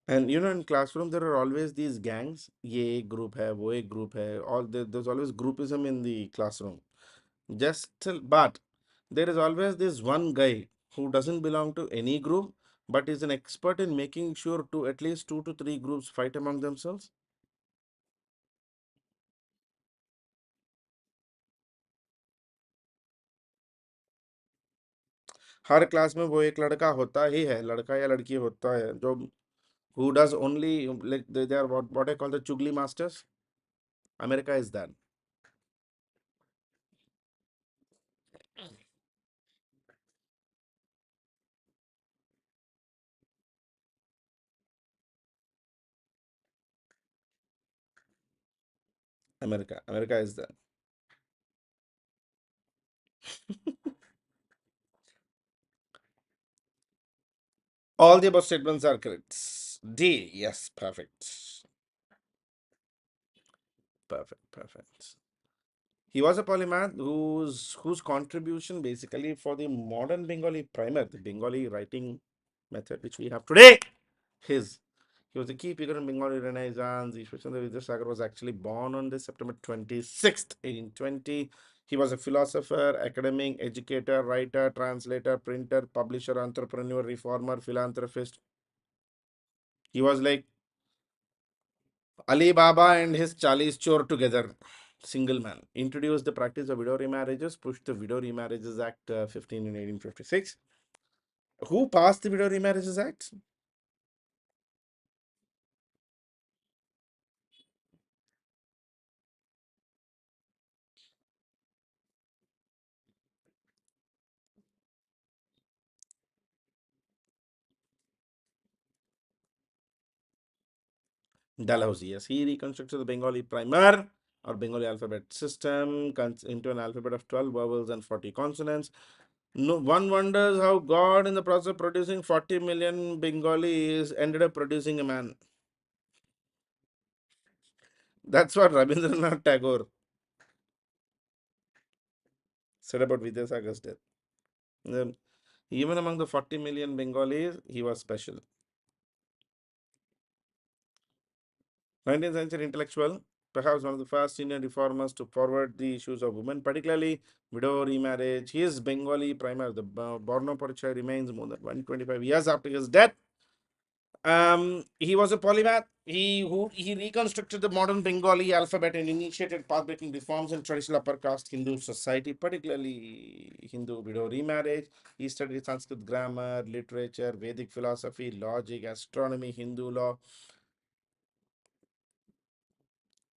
and in classroom there are always these gangs. ये एक group है, वो एक group है. There's always groupism in the classroom. But there is always this one guy who doesn't belong to any group, but is an expert in making sure to at least two to three groups fight among themselves. Her class में वो एक लड़का होता ही है, लड़का या लड़की होता है जो who does only, like they are what I call the chugli masters. America is that. America is that. All the above statements are correct. D, yes, perfect. Perfect. He was a polymath whose contribution basically for the modern Bengali primer, the Bengali writing method which we have today, his. He was a key figure in Bengali Renaissance. Ishwar Vidyasagar was actually born on this September 26th, 1820. He was a philosopher, academic, educator, writer, translator, printer, publisher, entrepreneur, reformer, philanthropist. He was like Ali Baba and his Chalis Chor together. Single man. Introduced the practice of widow remarriages, pushed the Widow Remarriages Act 15 in 1856. Who passed the Widow Remarriages Act? Dalhousie, yes. He reconstructed the Bengali primer or Bengali alphabet system into an alphabet of 12 vowels and 40 consonants. No one wonders how God, in the process of producing 40 million Bengalis, ended up producing a man. That's what Rabindranath Tagore said about Vidyasagar's death. Um, Even among the 40 million Bengalis, he was special. 19th century intellectual, perhaps one of the first Indian reformers to forward the issues of women, particularly widow remarriage. His Bengali primer, the Borno Parichaya, remains more than 125 years after his death. He was a polymath. He reconstructed the modern Bengali alphabet and initiated path-breaking reforms in traditional upper caste Hindu society, particularly Hindu widow remarriage. He studied Sanskrit grammar, literature, Vedic philosophy, logic, astronomy, Hindu law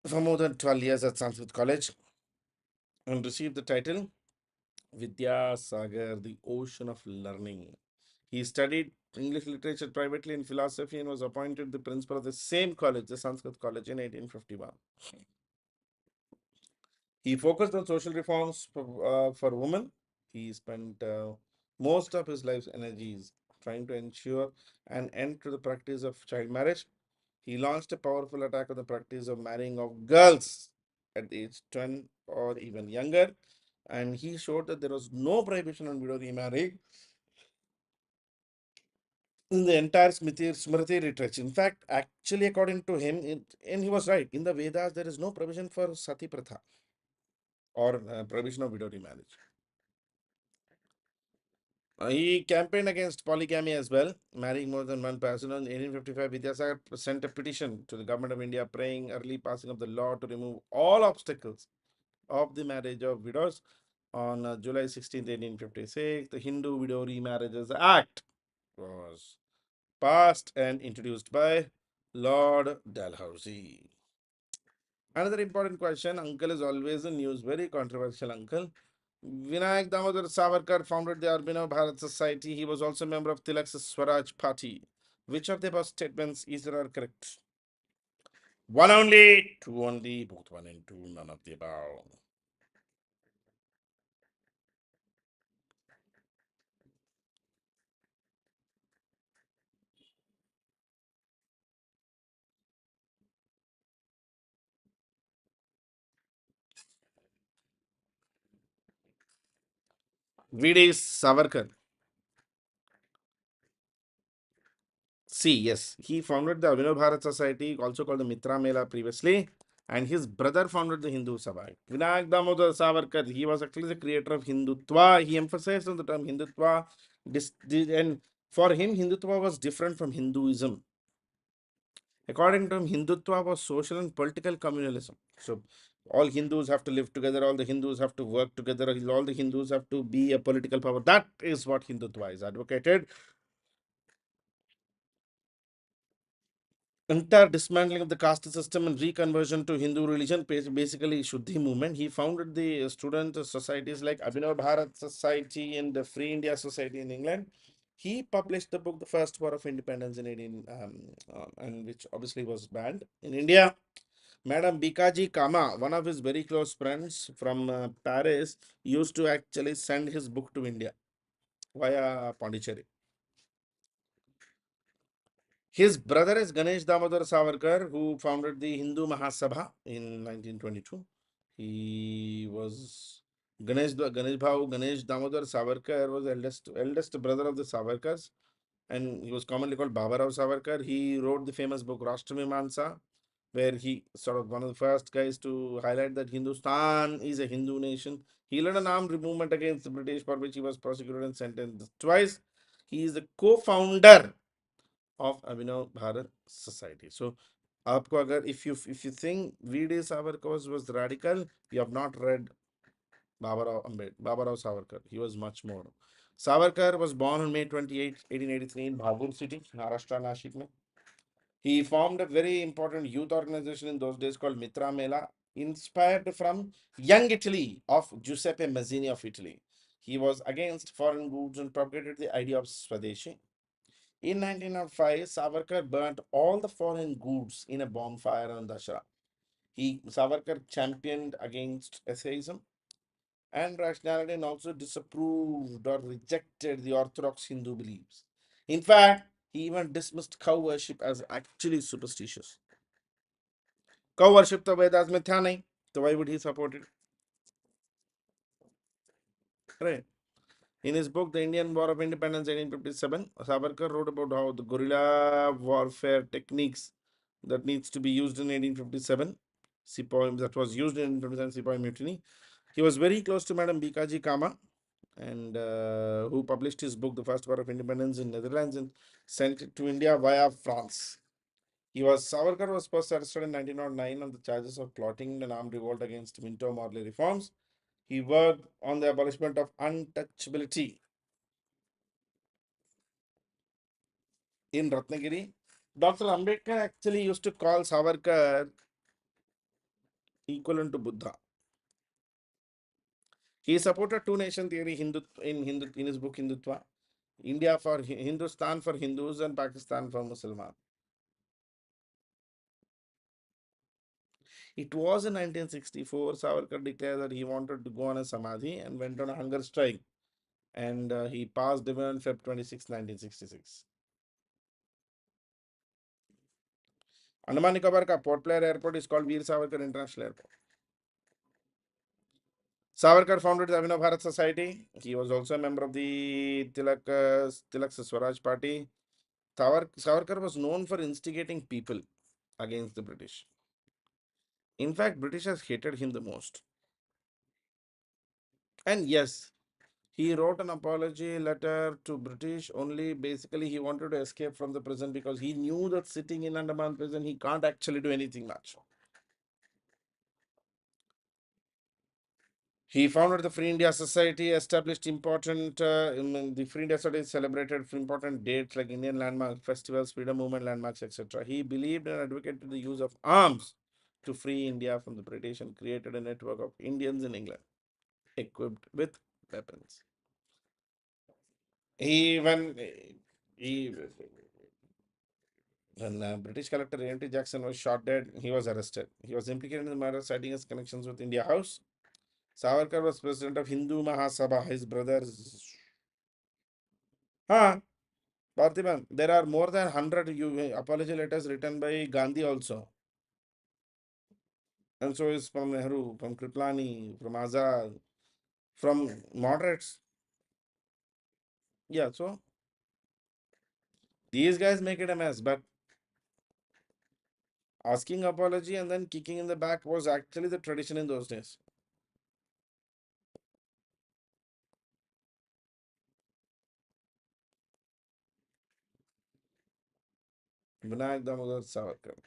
for more than 12 years at Sanskrit College and received the title Vidya Sagar, the ocean of learning. He studied English literature privately and philosophy and was appointed the principal of the same college, the Sanskrit College, in 1851. He focused on social reforms for women. He spent most of his life's energies trying to ensure an end to the practice of child marriage. He launched a powerful attack on the practice of marrying of girls at age 10 or even younger. And he showed that there was no prohibition on widow remarrying in the entire Smriti literature. In fact, actually, according to him, and he was right, in the Vedas, there is no provision for sati pratha or prohibition of widow remarriage. He campaigned against polygamy as well, marrying more than one person. In 1855, Vidyasagar sent a petition to the government of India praying early passing of the law to remove all obstacles of the marriage of widows. On July 16th, 1856, the Hindu Widow Remarriages Act was passed and introduced by Lord Dalhousie. Another important question, uncle is always in news, very controversial uncle. Vinayak Damodar Savarkar founded the Arbino Bharat Society. He was also a member of Tilak's Swaraj Party. Which of the above statements is there correct? One only, two only, both one and two, none of the above. V.D. Savarkar. See, yes, he founded the Abhinav Bharat Society, also called the Mitra Mela previously, and his brother founded the Hindu Sabha. Vinayak Damodar Savarkar, he was actually the creator of Hindutva. He emphasized on the term Hindutva, and for him, Hindutva was different from Hinduism. According to him, Hindutva was social and political communalism. So, all Hindus have to live together, all the Hindus have to work together, all the Hindus have to be a political power. That is what Hindutva is advocated. Entire dismantling of the caste system and reconversion to Hindu religion, basically Shuddhi movement. He founded the student societies like Abhinav Bharat Society and the Free India Society in England. He published the book The First War of Independence in 18, and which obviously was banned in India. Madam Bikaji Kama, one of his very close friends from Paris, used to actually send his book to India via Pondicherry. His brother is Ganesh Damodar Savarkar, who founded the Hindu Mahasabha in 1922. He was Ganesh Damodar Savarkar was the eldest brother of the Savarkars, and he was commonly called Babarao Savarkar. He wrote the famous book Rashtramimansa, where he sort of one of the first guys to highlight that Hindustan is a Hindu nation. He led an armed movement against the British, for which he was prosecuted and sentenced twice. He is the co-founder of Abhinav Bharat Society. So, आपको अगर if you think V.D. Savarkar was radical, you have not read Babarao Savarkar. He was much more. Savarkar was born on May 28, 1883 in Bhagur city, Maharashtra, Nashik mein. He formed a very important youth organization in those days called Mitra Mela, inspired from Young Italy of Giuseppe Mazzini of Italy. He was against foreign goods and propagated the idea of Swadeshi. In 1905, Savarkar burnt all the foreign goods in a bonfire on Dashera. Savarkar championed against atheism and rationality and also disapproved or rejected the orthodox Hindu beliefs. In fact, he even dismissed cow worship as actually superstitious. Cow worship तो वेदास में था नहीं, so why would he support it? Right. In his book, The Indian War of Independence, 1857, Savarkar wrote about how the guerrilla warfare techniques that needs to be used in 1857, Sepoy, that was used in 1857 Sepoy Mutiny. He was very close to Madam Bikaji Kama, and who published his book, The First War of Independence in Netherlands, and sent it to India via France. Savarkar was first arrested in 1909 on the charges of plotting an armed revolt against Minto Morley reforms. He worked on the abolishment of untouchability in Ratnagiri. Dr. Ambedkar actually used to call Savarkar equivalent to Buddha. He supported two nation theory in his book Hindutva. India for Hindustan for Hindus and Pakistan for Muslims. It was in 1964 Savarkar declared that he wanted to go on a samadhi and went on a hunger strike, and he passed away on Feb 26, 1966. Andaman Nicobar ka Port Blair Airport is called Veer Savarkar International Airport. Savarkar founded the Abhinav Bharat Society. He was also a member of the Tilak Swaraj Party. Savarkar was known for instigating people against the British. In fact, Britishers hated him the most. And yes, he wrote an apology letter to British only. Basically, he wanted to escape from the prison because he knew that sitting in Andaman prison, he can't actually do anything much. He founded the Free India Society, established the Free India Society celebrated important dates like Indian landmark festivals, freedom movement landmarks, etc. He believed and advocated the use of arms to free India from the British and created a network of Indians in England equipped with weapons. He when he when British collector A.N.T. Jackson was shot dead, he was arrested. He was implicated in the murder, citing his connections with India House. Savarkar was president of Hindu Mahasabha. His brothers. Huh? Parthiban, there are more than 100 apology letters written by Gandhi also. And so is from Nehru, from Kriplani, from Azad, from moderates. Yeah, so these guys make it a mess, but asking apology and then kicking in the back was actually the tradition in those days. Vinayak Damodar Savarkar.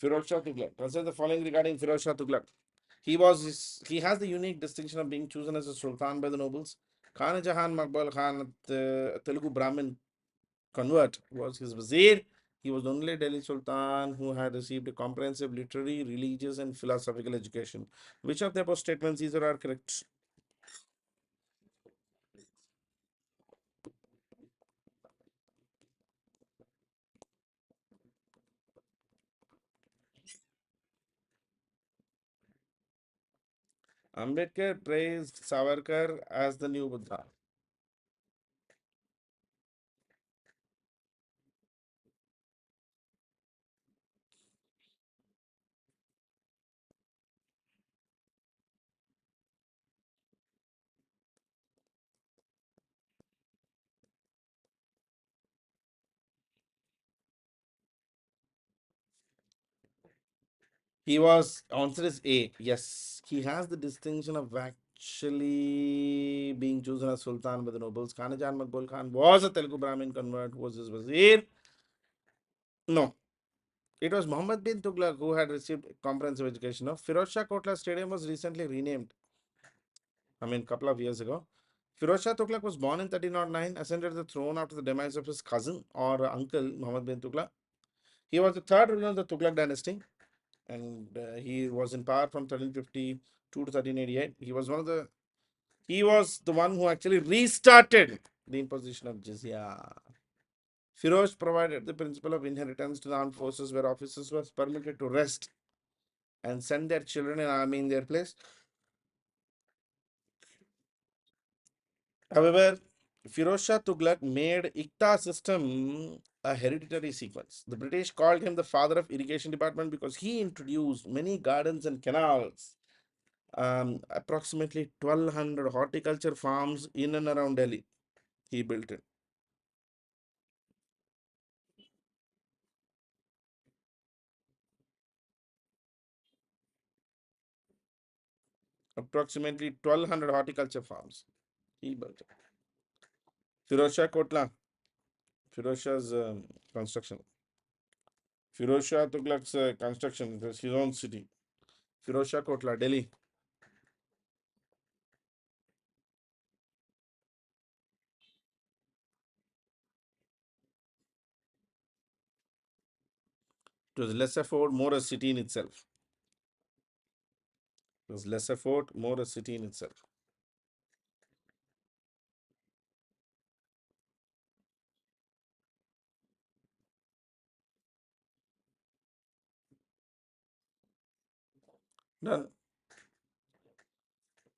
Firoz Shah Tughlaq. Consider the following regarding Firoz Shah Tughlaq. He has the unique distinction of being chosen as a sultan by the nobles. Khan Jahan Makbul Khan, the Telugu Brahmin convert, was his vizier. He was the only Delhi Sultan who had received a comprehensive literary, religious, and philosophical education. Which of the above statements either are correct? Ambedkar praised Savarkar as the new Buddha. He was answer is A. Yes, he has the distinction of actually being chosen as Sultan by the nobles. Khanajan Makbul Khan was a Telugu Brahmin convert who was his vizier. No, it was Muhammad bin Tughlaq who had received comprehensive education. Of Firoz Shah Kotla Stadium was recently renamed. I mean, a couple of years ago. Firoz Shah Tughlaq was born in 1309, ascended the throne after the demise of his cousin or uncle Muhammad bin Tughlaq. He was the third ruler of the Tughlaq dynasty, and he was in power from 1352 to 1388. He was one of the He was the one who actually restarted the imposition of jizya. Firoz provided the principle of inheritance to the armed forces, where officers were permitted to rest and send their children in army in their place. However, Firoz Shah Tughlaq made Ikta system a hereditary sequence. The British called him the father of irrigation department because he introduced many gardens and canals. Approximately 1200 horticulture farms in and around Delhi. He built it. Approximately 1200 horticulture farms. He built it. Firoz Shah Kotla. Firoz Shah's construction. Firoz Shah Tughlaq's construction. It was his own city. Firoz Shah Kotla, Delhi. It was less effort, more a city in itself. It was less effort, more a city in itself. Done.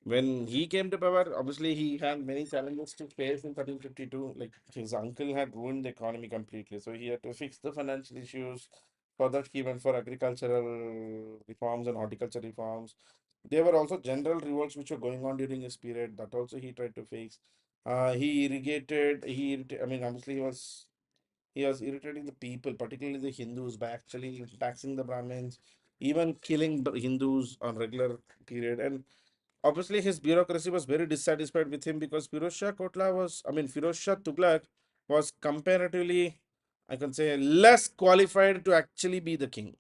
When he came to power, obviously he had many challenges to face in 1352. Like his uncle had ruined the economy completely, so he had to fix the financial issues. For that, he went for agricultural reforms and horticulture reforms. There were also general revolts which were going on during his period. That also he tried to fix. He irrigated. I mean, obviously he was irritating the people, particularly the Hindus, by actually taxing the Brahmins, even killing the Hindus on regular period. And obviously, his bureaucracy was very dissatisfied with him because Firoz Shah Tughlaq was comparatively, I can say, less qualified to actually be the king.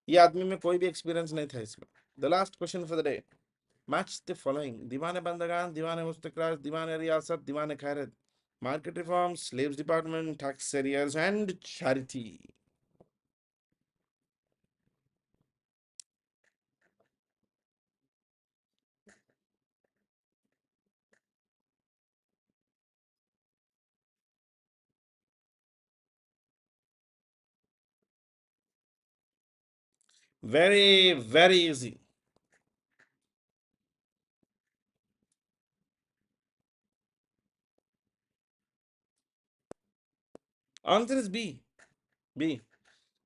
ये आदमी में कोई भी experience नहीं था इसमें. The last question for the day. Match the following: दीवाने बंदगान, दीवाने मुस्तकराज, दीवाने रियासत, दीवाने खैरत. Market reforms, slaves department, tax arrears, and charity. Very, very easy. Answer is B. B.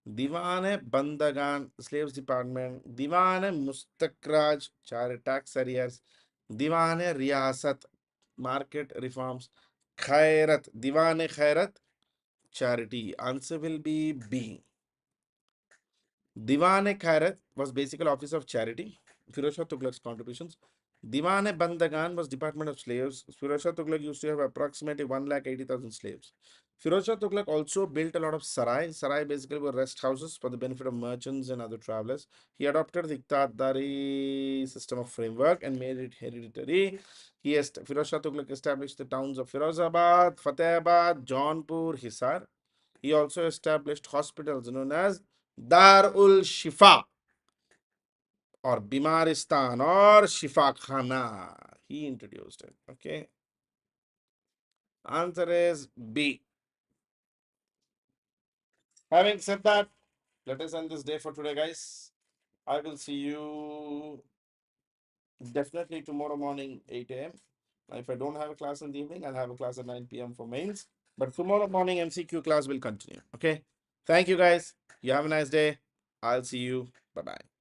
Diwan Bandagan, Slaves Department, Diwan Mustakraj, Char Tax Arrears, Diwan Riyasat, Market Reforms, Khairat, Diwan Khairat, Charity. Answer will be B. Diwan-e-Khairat was basically office of charity. Firoz Shah Tughlaq's contributions. Diwan-e-Bandagan was Department of Slaves. Firoz Shah Tughlaq used to have approximately 1,80,000 slaves. Firoz Shah Tughlaq also built a lot of sarai. Sarai basically were rest houses for the benefit of merchants and other travelers. He adopted the Iqtadari system of framework and made it hereditary. Firoz Shah Tughlaq established the towns of Firozabad, Fatehabad, Jaunpur, Hisar. He also established hospitals known as Dar ul Shifa or Bimaristan or Shifa Khana. He introduced it. Okay. Answer is B. Having said that, let us end this day for today, guys. I will see you definitely tomorrow morning, 8 a.m. If I don't have a class in the evening, I'll have a class at 9 p.m. for mains. But tomorrow morning, MCQ class will continue. Okay. Thank you, guys. You have a nice day. I'll see you. Bye bye.